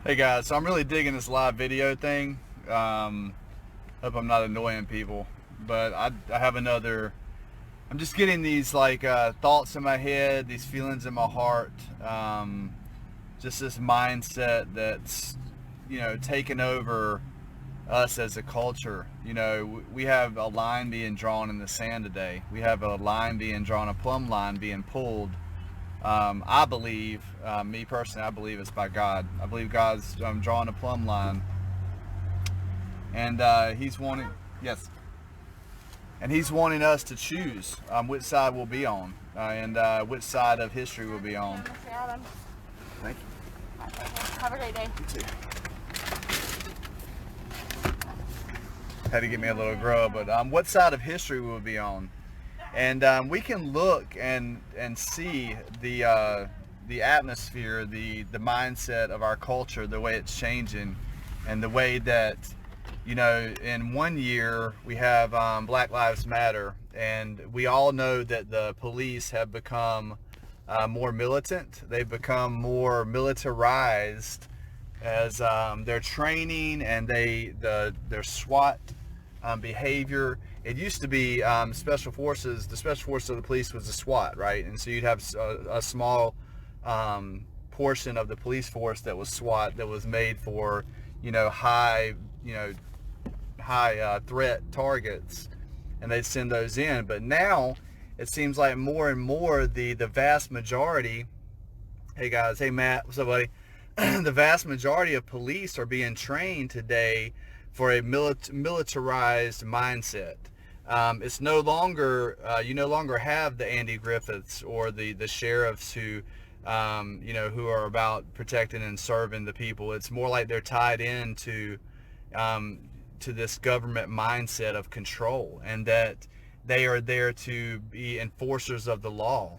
Hey guys, so I'm really digging this live video thing. Hope I'm not annoying people, but I have another. I'm just getting these thoughts in my head, these feelings in my heart, just this mindset that's taken over us as a culture. We have a line being drawn in the sand today. We have a line being drawn, a plumb line being pulled. I believe, me personally, I believe it's by God. I believe God's drawing a plumb line, and He's wanting, yes, and He's wanting us to choose which side we'll be on, and which side of history we'll be on. Thank you. Have a great day. You too. Had to get me a little grub, but what side of history we'll be on. And we can look and see the atmosphere, the mindset of our culture, the way it's changing, and the way that, in one year we have Black Lives Matter, and we all know that the police have become more militant. They've become more militarized as their training and their SWAT behavior. It used to be special forces. The special forces of the police was the SWAT, right? And so you'd have a small portion of the police force that was SWAT, that was made for high threat targets, and they'd send those in. But now it seems like more and more the vast majority. Hey guys, hey Matt, what's up, buddy? The vast majority of police are being trained today for a militarized mindset. It's no longer, you no longer have the Andy Griffiths or the sheriffs who are about protecting and serving the people. It's more like they're tied into to this government mindset of control, and that they are there to be enforcers of the law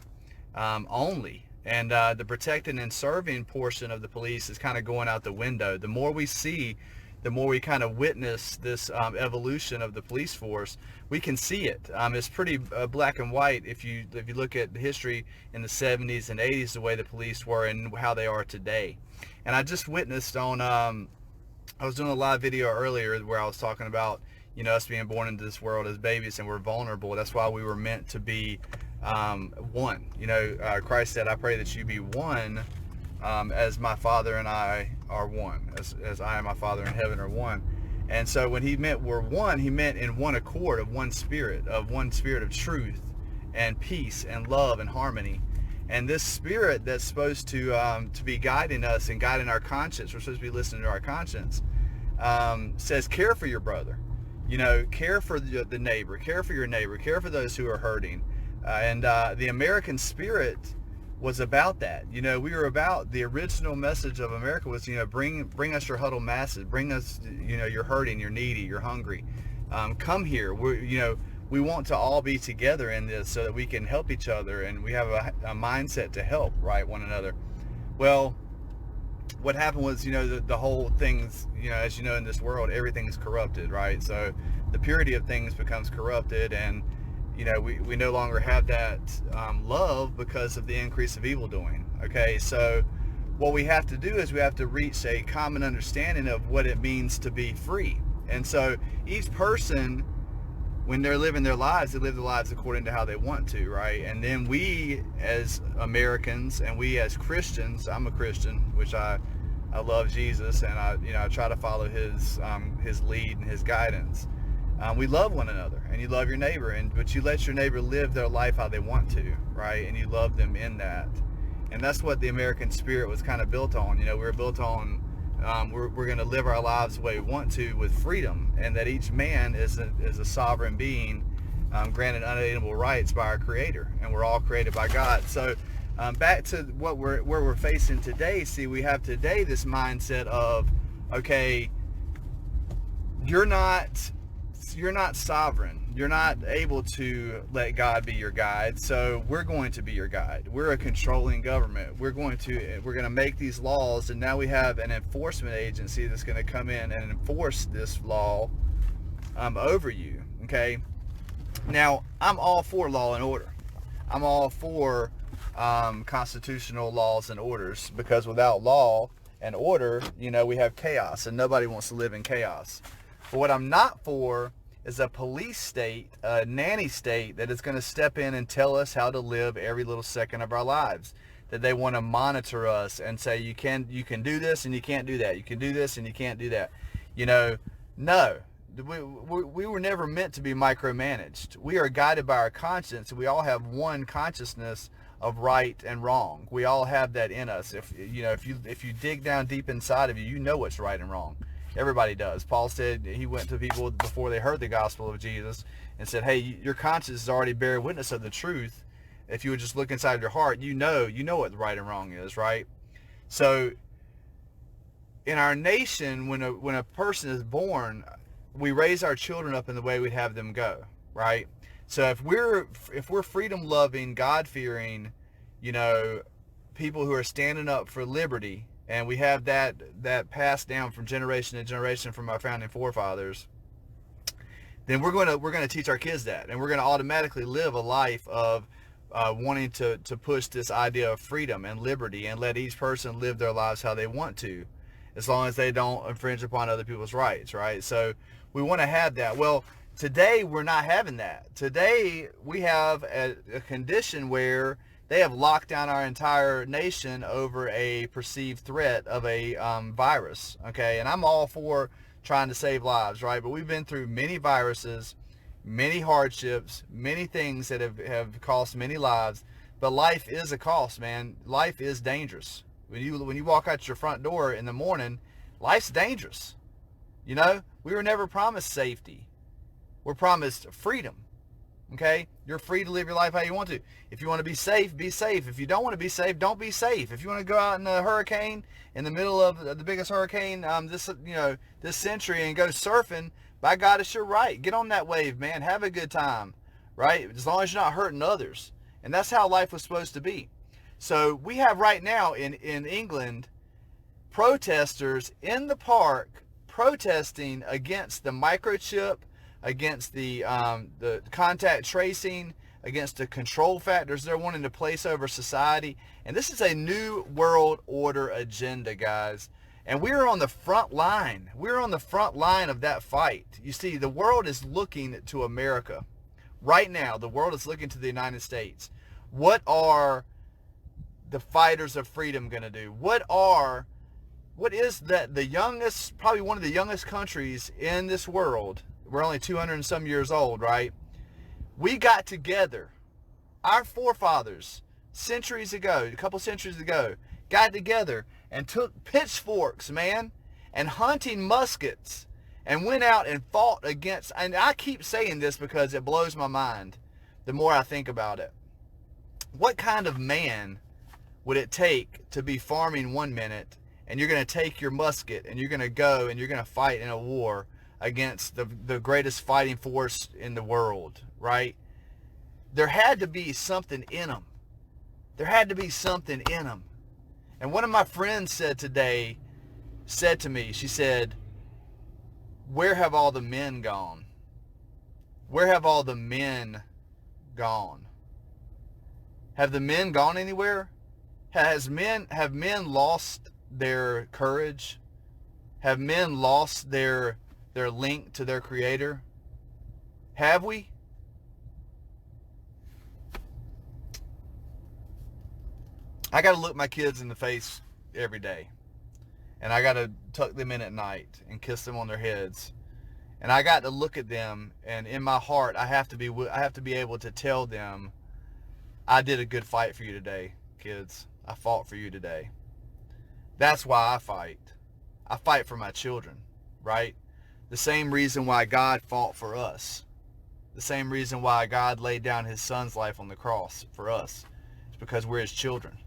only. And the protecting and serving portion of the police is kind of going out the window. The more we see, the more we kind of witness this evolution of the police force. We can see it. It's pretty black and white if you look at the history in the 70s and 80s, the way the police were and how they are today. And I just witnessed on, I was doing a live video earlier where I was talking about, us being born into this world as babies, and we're vulnerable. That's why we were meant to be one. Christ said, I pray that you be one as my Father and I are one, as I and my Father in heaven are one. And so when he meant we're one, he meant in one accord, of one spirit of truth and peace and love and harmony. And this spirit that's supposed to be guiding us and guiding our conscience, we're supposed to be listening to our conscience, says care for your brother, care for the neighbor, care for your neighbor, care for those who are hurting. And the American spirit was about that. We were about, the original message of America was, bring us your huddled masses, bring us, you're hurting, you're needy, you're hungry. Come here. We want to all be together in this so that we can help each other, and we have a mindset to help, right, one another. Well, what happened was, the whole thing's, as in this world, everything's corrupted, right? So the purity of things becomes corrupted, and we no longer have that love because of the increase of evil doing. Okay, so what we have to do is we have to reach a common understanding of what it means to be free. And so each person, when they're living their lives, they live their lives according to how they want to, right? And then we as Americans, and we as Christians, I'm a Christian, which I love Jesus, and I try to follow his lead and his guidance. We love one another, and you love your neighbor, but you let your neighbor live their life how they want to, right? And you love them in that. And that's what the American spirit was kind of built on. We were built on, we're going to live our lives the way we want to, with freedom, and that each man is a sovereign being, granted unalienable rights by our Creator, and we're all created by God. So back to where we're facing today. See, we have today this mindset of, okay, you're not sovereign. You're not able to let God be your guide, so we're going to be your guide. We're a controlling government. We're going to make these laws, and now we have an enforcement agency that's going to come in and enforce this law over you. Okay, now I'm all for law and order. I'm all for constitutional laws and orders, because without law and order, you know, we have chaos, and nobody wants to live in chaos. But what I'm not for is a police state, a nanny state that is going to step in and tell us how to live every little second of our lives. That they want to monitor us and say, you can do this and you can't do that. You can do this and you can't do that. You know, no. We were never meant to be micromanaged. We are guided by our conscience. We all have one consciousness of right and wrong. We all have that in us. If you dig down deep inside of you, you know what's right and wrong. Everybody does. Paul said he went to people before they heard the gospel of Jesus and said, hey, your conscience is already bearing witness of the truth. If you would just look inside your heart, you know what right and wrong is, right? So in our nation, when a person is born, we raise our children up in the way we'd have them go, right? So if we're freedom loving, God fearing, you know, people who are standing up for liberty, and we have that passed down from generation to generation from our founding forefathers, then we're going to teach our kids that, and we're going to automatically live a life of wanting to push this idea of freedom and liberty and let each person live their lives how they want to, as long as they don't infringe upon other people's rights, right? So we want to have that. Well, today we're not having that. Today we have a condition where they have locked down our entire nation over a perceived threat of a virus, okay? And I'm all for trying to save lives, right? But we've been through many viruses, many hardships, many things that have cost many lives. But life is a cost, man. Life is dangerous. When you walk out your front door in the morning, life's dangerous. You know, we were never promised safety. We're promised freedom. Okay? You're free to live your life how you want to. If you want to be safe, be safe. If you don't want to be safe, don't be safe. If you want to go out in a hurricane, in the middle of the biggest hurricane this century, and go surfing, by God, it's your right. Get on that wave, man. Have a good time, right? As long as you're not hurting others. And that's how life was supposed to be. So we have right now in England protesters in the park protesting against the microchip, against the contact tracing, against the control factors they're wanting to place over society. And this is a new world order agenda, guys. And we're on the front line. We're on the front line of that fight. You see, the world is looking to America. Right now, the world is looking to the United States. What are the fighters of freedom going to do? What is that the youngest, probably one of the youngest countries in this world? We're only 200 and some years old, right? We got together. Our forefathers, centuries ago, a couple centuries ago, got together and took pitchforks, man, and hunting muskets, and went out and fought against, and I keep saying this because it blows my mind the more I think about it. What kind of man would it take to be farming one minute, and you're going to take your musket and you're going to go and you're going to fight in a war against the greatest fighting force in the world, right? There had to be something in them. There had to be something in them. And one of my friends said to me, she said, where have all the men gone? Where have all the men gone? Have the men gone anywhere? Have men lost their courage? Have men lost their link to their Creator? Have we? I got to look my kids in the face every day. And I got to tuck them in at night and kiss them on their heads. And I got to look at them, and in my heart, I have to be able to tell them, I did a good fight for you today, kids. I fought for you today. That's why I fight. I fight for my children, right? The same reason why God fought for us. The same reason why God laid down his son's life on the cross for us. It's because we're his children,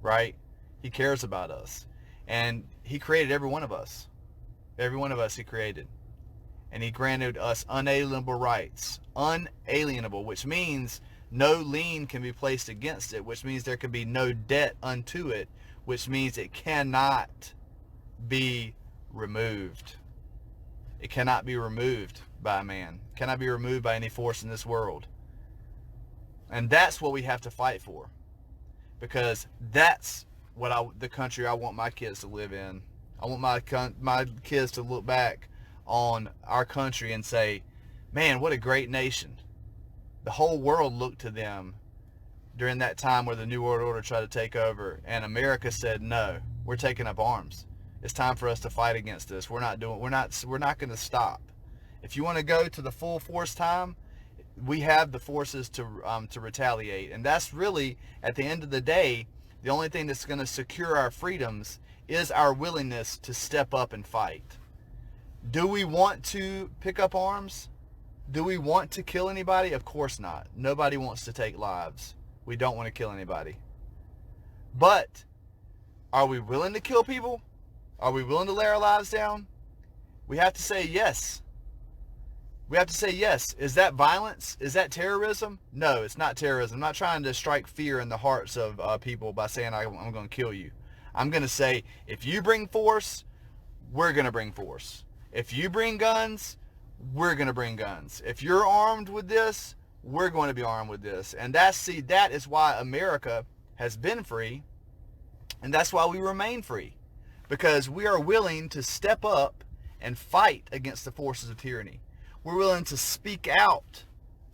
right? He cares about us. And he created every one of us. Every one of us he created. And he granted us unalienable rights. Unalienable, which means no lien can be placed against it, which means there can be no debt unto it, which means it cannot be removed. It cannot be removed by a man. It cannot be removed by any force in this world. And that's what we have to fight for. Because that's the country I want my kids to live in. I want my kids to look back on our country and say, man, what a great nation. The whole world looked to them during that time where the New World Order tried to take over, and America said, no, we're taking up arms. It's time for us to fight against this. We're not going to stop. If you want to go to the full force time, we have the forces to retaliate. And that's really, at the end of the day, the only thing that's going to secure our freedoms is our willingness to step up and fight. Do we want to pick up arms? Do we want to kill anybody? Of course not. Nobody wants to take lives. We don't want to kill anybody. But are we willing to kill people? Are we willing to lay our lives down? We have to say yes. We have to say yes. Is that violence? Is that terrorism? No, it's not terrorism. I'm not trying to strike fear in the hearts of people by saying I'm going to kill you. I'm going to say, if you bring force, we're going to bring force. If you bring guns, we're going to bring guns. If you're armed with this, we're going to be armed with this. And that is why America has been free, and that's why we remain free, because we are willing to step up and fight against the forces of tyranny. We're willing to speak out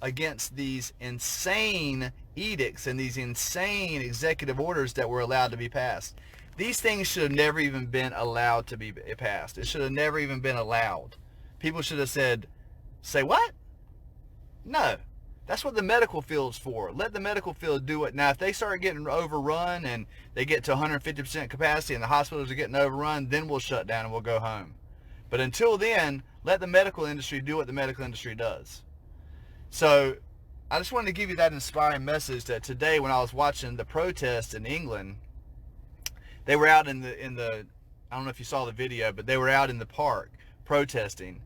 against these insane edicts and these insane executive orders that were allowed to be passed. These things should have never even been allowed to be passed. It should have never even been allowed. People should have said, say what? No. That's what the medical field's for. Let the medical field do it. Now, if they start getting overrun and they get to 150% capacity and the hospitals are getting overrun, then we'll shut down and we'll go home. But until then, let the medical industry do what the medical industry does. So I just wanted to give you that inspiring message that today, when I was watching the protests in England, they were out in the I don't know if you saw the video, but they were out in the park protesting,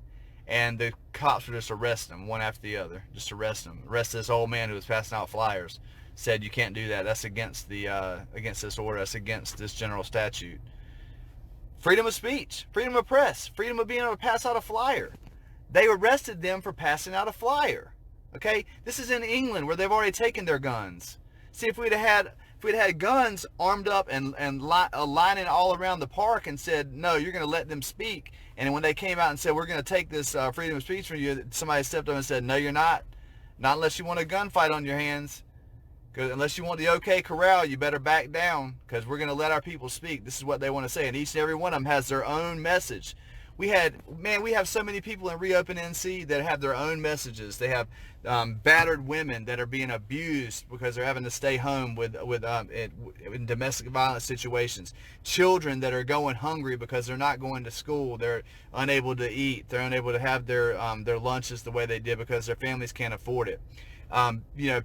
and the cops were just arresting them one after the other, just arrest them. Arrest this old man who was passing out flyers. Said, you can't do that. That's against the against this order. That's against this general statute. Freedom of speech, freedom of press, freedom of being able to pass out a flyer. They arrested them for passing out a flyer. Okay, this is in England where they've already taken their guns. See, if we'd had guns armed up and lining all around the park and said, no, you're going to let them speak. And when they came out and said, we're going to take this freedom of speech from you, somebody stepped up and said, no, you're not. Not unless you want a gunfight on your hands. Because unless you want the OK Corral, you better back down, because we're going to let our people speak. This is what they want to say. And each and every one of them has their own message. We have so many people in ReOpen NC that have their own messages. They have battered women that are being abused because they're having to stay home in domestic violence situations. Children that are going hungry because they're not going to school. They're unable to eat. They're unable to have their lunches the way they did because their families can't afford it.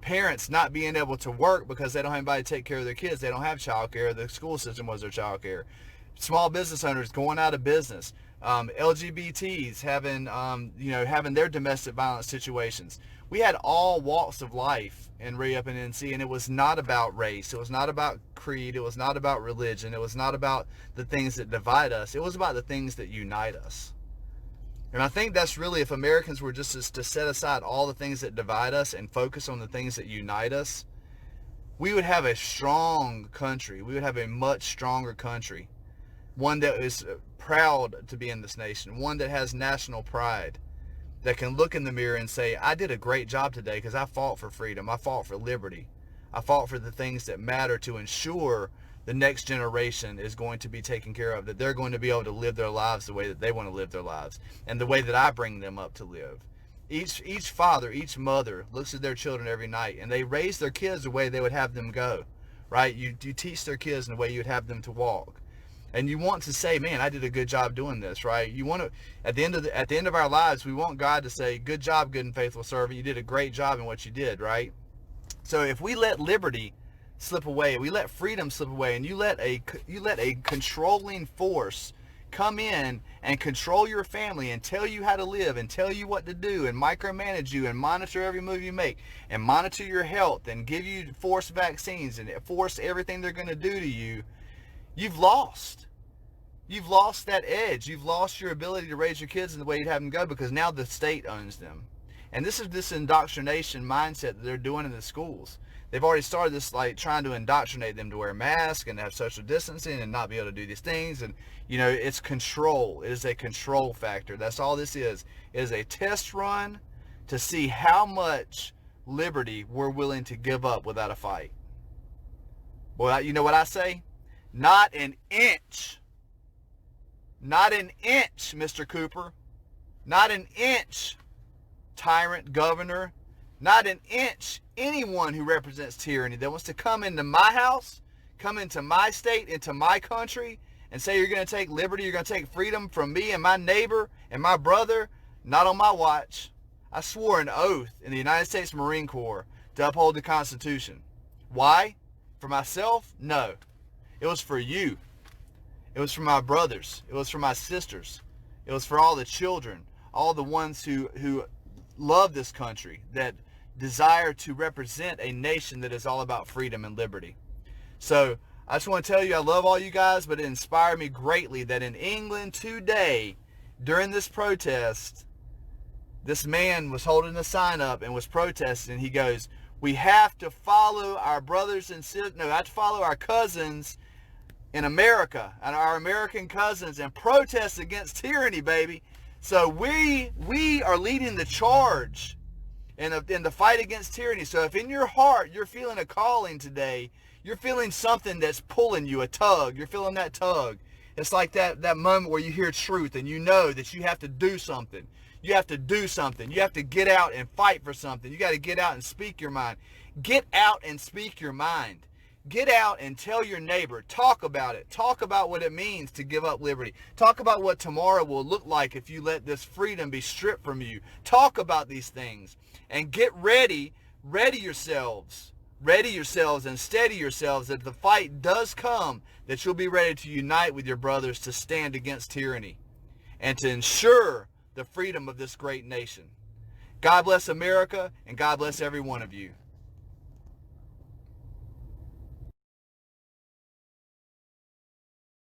Parents not being able to work because they don't have anybody to take care of their kids. They don't have child care. The school system was their child care. Small business owners going out of business. LGBTs having their domestic violence situations. We had all walks of life in ReOpen NC, and it was not about race. It was not about creed. It was not about religion. It was not about the things that divide us. It was about the things that unite us. And I think that's really, if Americans were just to set aside all the things that divide us and focus on the things that unite us, we would have a strong country. We would have a much stronger country. One that is proud to be in this nation. One that has national pride. That can look in the mirror and say, I did a great job today because I fought for freedom. I fought for liberty. I fought for the things that matter to ensure the next generation is going to be taken care of, that they're going to be able to live their lives the way that they want to live their lives and the way that I bring them up to live. Each father, each mother looks at their children every night, and they raise their kids the way they would have them go, right? You teach their kids in the way you would have them to walk. And you want to say, man, I did a good job doing this, right? You want to, at the end of our lives, we want God to say, good job, good and faithful servant. You did a great job in what you did, right? So if we let liberty slip away, we let freedom slip away, and you let a controlling force come in and control your family and tell you how to live and tell you what to do and micromanage you and monitor every move you make and monitor your health and give you forced vaccines and force everything they're going to do to you, you've lost. You've lost that edge. You've lost your ability to raise your kids in the way you'd have them go, because now the state owns them. And this is this indoctrination mindset that they're doing in the schools. they've already started this, like, trying to indoctrinate them to wear masks and have social distancing and not be able to do these things. And, you know, it's control. It is a control factor. That's all this is. It is a test run to see how much liberty we're willing to give up without a fight. Well, you know what I say? Not an inch. Not an inch, Mr. Cooper. Not an inch, tyrant governor. Not an inch, anyone who represents tyranny that wants to come into my house, come into my state, into my country, and say you're going to take liberty, you're going to take freedom from me and my neighbor and my brother. Not on my watch. I swore an oath in the United States Marine Corps to uphold the Constitution. Why? For myself? No. It was for you. It was for my brothers. It was for my sisters. It was for all the children, all the ones who love this country, that desire to represent a nation that is all about freedom and liberty. So I just want to tell you, I love all you guys, but it inspired me greatly that in England today, during this protest, this man was holding a sign up and was protesting. He goes, we have to follow our brothers and sisters, no, we have to follow our cousins in America and our American cousins and protest against tyranny, baby. So we are leading the charge in the fight against tyranny. So if in your heart you're feeling a calling today, you're feeling something that's pulling you, a tug, you're feeling that tug. It's like that moment where you hear truth and you know that you have to do something. You have to do something. You have to get out and fight for something. You got to get out and speak your mind. Get out and speak your mind. Get out and tell your neighbor. Talk about it. Talk about what it means to give up liberty. Talk about what tomorrow will look like if you let this freedom be stripped from you. Talk about these things and get ready. Ready yourselves. Ready yourselves and steady yourselves that the fight does come, that you'll be ready to unite with your brothers to stand against tyranny and to ensure the freedom of this great nation. God bless America, and God bless every one of you.